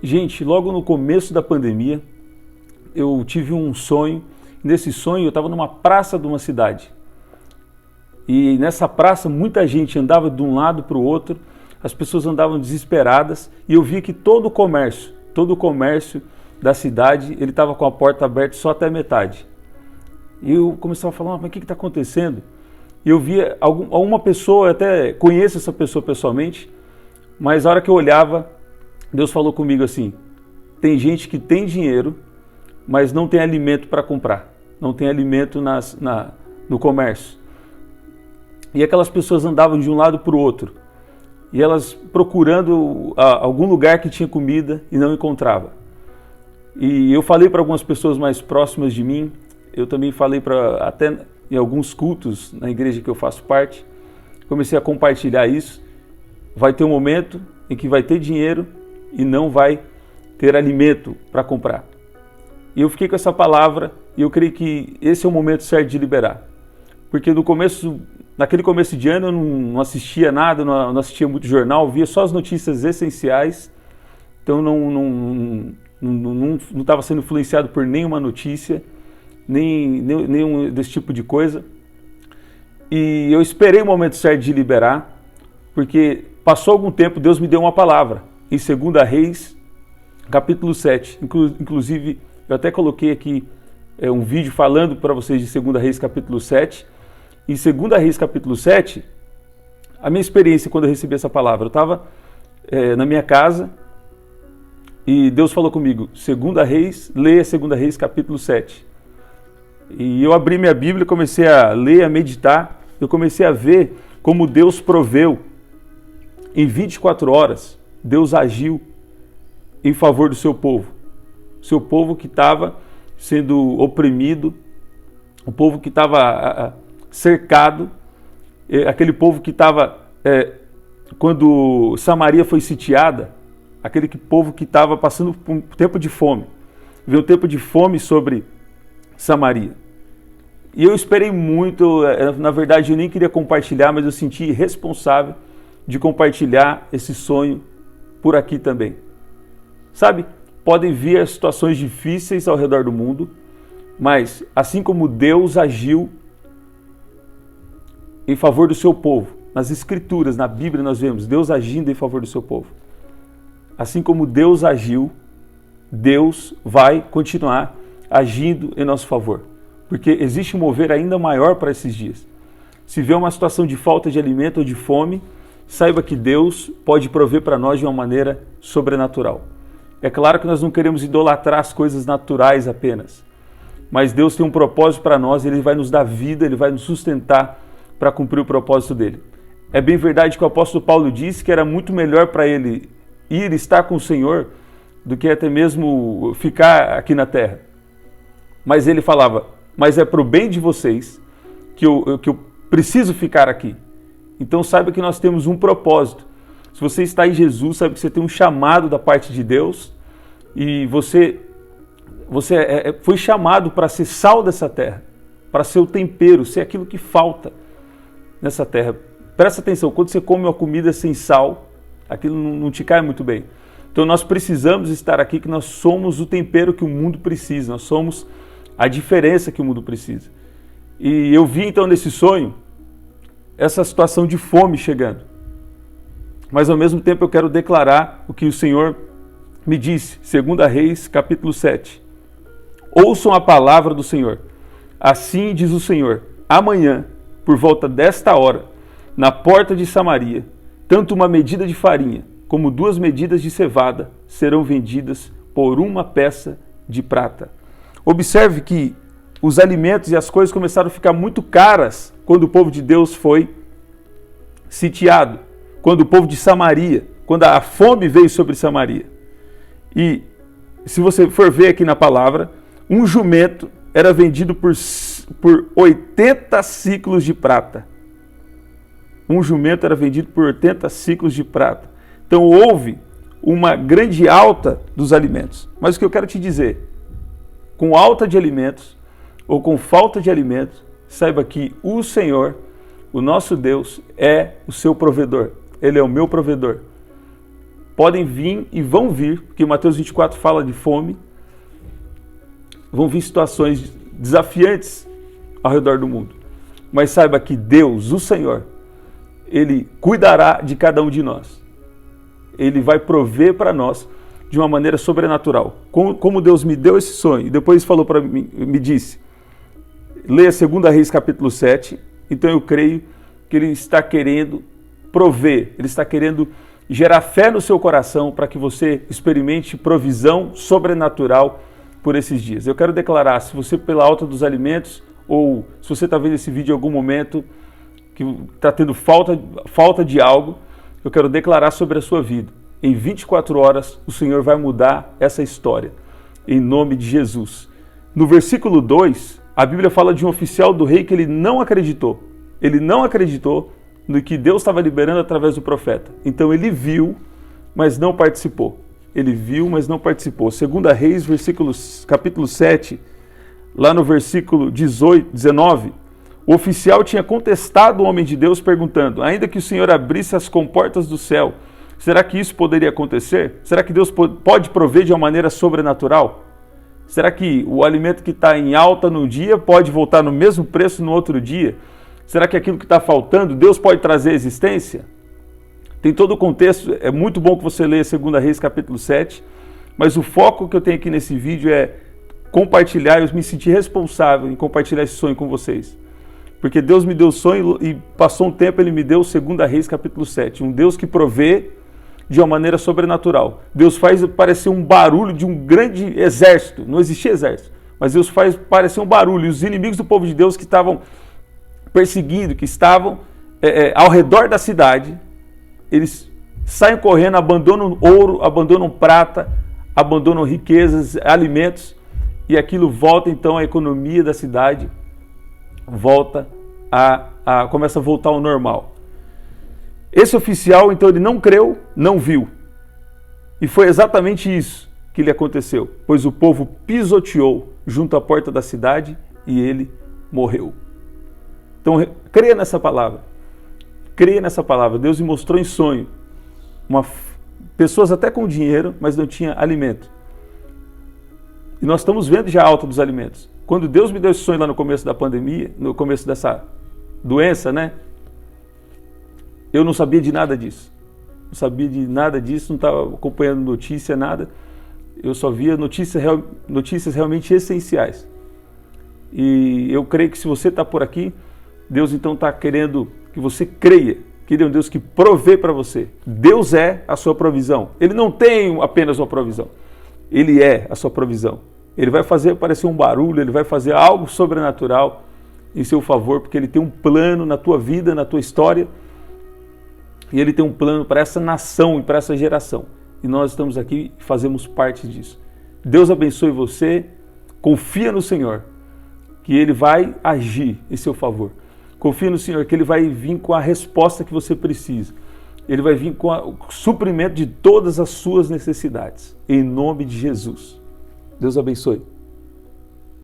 Gente, logo no começo da pandemia, eu tive um sonho. Nesse sonho, eu estava numa praça de uma cidade. E nessa praça, muita gente andava de um lado para o outro, as pessoas andavam desesperadas, e eu vi que todo o comércio da cidade, ele estava com a porta aberta só até metade. E eu começava a falar, mas o que está acontecendo? E eu via alguma pessoa, eu até conheço essa pessoa pessoalmente, mas a hora que eu olhava, Deus falou comigo assim, tem gente que tem dinheiro, mas não tem alimento para comprar, não tem alimento no comércio. E aquelas pessoas andavam de um lado para o outro, e elas procurando algum lugar que tinha comida e não encontrava. E eu falei para algumas pessoas mais próximas de mim, eu também falei até em alguns cultos na igreja que eu faço parte, comecei a compartilhar isso. Vai ter um momento em que vai ter dinheiro e não vai ter alimento para comprar. E eu fiquei com essa palavra e eu creio que esse é o momento certo de liberar. Porque naquele começo de ano eu não assistia nada, não assistia muito jornal, via só as notícias essenciais, então não estava sendo influenciado por nenhuma notícia, nenhum desse tipo de coisa. E eu esperei o momento certo de liberar, porque passou algum tempo, Deus me deu uma palavra, em 2 Reis, capítulo 7. Inclusive, eu até coloquei aqui um vídeo falando para vocês de 2 Reis, capítulo 7. Em 2 Reis, capítulo 7, a minha experiência quando eu recebi essa palavra, eu estava na minha casa, e Deus falou comigo, 2 Reis, leia 2 Reis, capítulo 7. E eu abri minha Bíblia, comecei a ler, a meditar, eu comecei a ver como Deus proveu. Em 24 horas, Deus agiu em favor do seu povo que estava sendo oprimido, o povo que estava cercado, aquele povo que estava, quando Samaria foi sitiada, aquele povo que estava passando por um tempo de fome, veio um tempo de fome sobre Samaria. E eu esperei muito, na verdade eu nem queria compartilhar, mas eu senti responsável de compartilhar esse sonho por aqui também. Sabe, podem vir situações difíceis ao redor do mundo, mas assim como Deus agiu em favor do seu povo, nas Escrituras, na Bíblia nós vemos Deus agindo em favor do seu povo. Assim como Deus agiu, Deus vai continuar agindo em nosso favor, porque existe um mover ainda maior para esses dias. Se vê uma situação de falta de alimento ou de fome, saiba que Deus pode prover para nós de uma maneira sobrenatural. É claro que nós não queremos idolatrar as coisas naturais apenas, mas Deus tem um propósito para nós, Ele vai nos dar vida, Ele vai nos sustentar para cumprir o propósito dele. É bem verdade que o apóstolo Paulo disse que era muito melhor para ele ir estar com o Senhor do que até mesmo ficar aqui na terra. Mas ele falava, mas é para o bem de vocês que eu preciso ficar aqui. Então saiba que nós temos um propósito. Se você está em Jesus, sabe que você tem um chamado da parte de Deus e você foi chamado para ser sal dessa terra, para ser o tempero, ser aquilo que falta nessa terra. Presta atenção, quando você come uma comida sem sal, aquilo não te cai muito bem. Então nós precisamos estar aqui, que nós somos o tempero que o mundo precisa, nós somos a diferença que o mundo precisa. E eu vi então nesse sonho essa situação de fome chegando. Mas ao mesmo tempo eu quero declarar o que o Senhor me disse, 2 Reis, capítulo 7. Ouçam a palavra do Senhor. Assim diz o Senhor, amanhã, por volta desta hora, na porta de Samaria, tanto uma medida de farinha como 2 medidas de cevada serão vendidas por 1 peça de prata. Observe que os alimentos e as coisas começaram a ficar muito caras quando o povo de Deus foi sitiado, quando o povo de Samaria, quando a fome veio sobre Samaria. E se você for ver aqui na palavra, um jumento era vendido por 80 ciclos de prata. Um jumento era vendido por 80 ciclos de prata. Então houve uma grande alta dos alimentos. Mas o que eu quero te dizer, com alta de alimentos ou com falta de alimentos, saiba que o Senhor, o nosso Deus, é o seu provedor. Ele é o meu provedor. podem vir e vão vir, porque Mateus 24 fala de fome, vão vir situações desafiantes ao redor do mundo. Mas saiba que Deus, o Senhor, Ele cuidará de cada um de nós. Ele vai prover para nós de uma maneira sobrenatural. Como Deus me deu esse sonho, e depois falou para mim, me disse, leia 2 Reis capítulo 7, então eu creio que Ele está querendo prover, Ele está querendo gerar fé no seu coração para que você experimente provisão sobrenatural por esses dias. Eu quero declarar, se você pela alta dos alimentos, ou se você está vendo esse vídeo em algum momento que está tendo falta de algo, eu quero declarar sobre a sua vida. Em 24 horas, o Senhor vai mudar essa história, em nome de Jesus. No versículo 2, a Bíblia fala de um oficial do rei que ele não acreditou. Ele não acreditou no que Deus estava liberando através do profeta. Então ele viu, mas não participou. Ele viu, mas não participou. 2 Reis, capítulo 7, lá no versículo 19, o oficial tinha contestado o homem de Deus perguntando, ainda que o Senhor abrisse as comportas do céu, será que isso poderia acontecer? Será que Deus pode prover de uma maneira sobrenatural? Será que o alimento que está em alta no dia pode voltar no mesmo preço no outro dia? Será que aquilo que está faltando, Deus pode trazer existência? Tem todo o contexto, é muito bom que você leia 2 Reis capítulo 7, mas o foco que eu tenho aqui nesse vídeo é compartilhar, eu me senti responsável em compartilhar esse sonho com vocês. Porque Deus me deu o sonho e passou um tempo, Ele me deu 2 Reis capítulo 7, um Deus que provê de uma maneira sobrenatural. Deus faz parecer um barulho de um grande exército, não existia exército, mas Deus faz parecer um barulho, e os inimigos do povo de Deus que estavam perseguindo, que estavam ao redor da cidade, eles saem correndo, abandonam ouro, abandonam prata, abandonam riquezas, alimentos, e aquilo volta então à economia da cidade, começa a voltar ao normal. Esse oficial, então, ele não creu, não viu. E foi exatamente isso que lhe aconteceu, pois o povo pisoteou junto à porta da cidade e ele morreu. Então, creia nessa palavra. Creia nessa palavra. Deus me mostrou em sonho pessoas até com dinheiro, mas não tinha alimento. E nós estamos vendo já a alta dos alimentos. Quando Deus me deu esse sonho lá no começo da pandemia, no começo dessa doença, né? Eu não sabia de nada disso. Não sabia de nada disso, não estava acompanhando notícia, nada. Eu só via notícias realmente essenciais. E eu creio que se você está por aqui, Deus então está querendo que você creia que Ele é um Deus que provê para você. Deus é a sua provisão. Ele não tem apenas uma provisão. Ele é a sua provisão. Ele vai fazer parecer um barulho, Ele vai fazer algo sobrenatural em seu favor, porque Ele tem um plano na tua vida, na tua história, e Ele tem um plano para essa nação e para essa geração. E nós estamos aqui e fazemos parte disso. Deus abençoe você, confia no Senhor, que Ele vai agir em seu favor. Confia no Senhor, que Ele vai vir com a resposta que você precisa. Ele vai vir com o suprimento de todas as suas necessidades. Em nome de Jesus. Deus abençoe.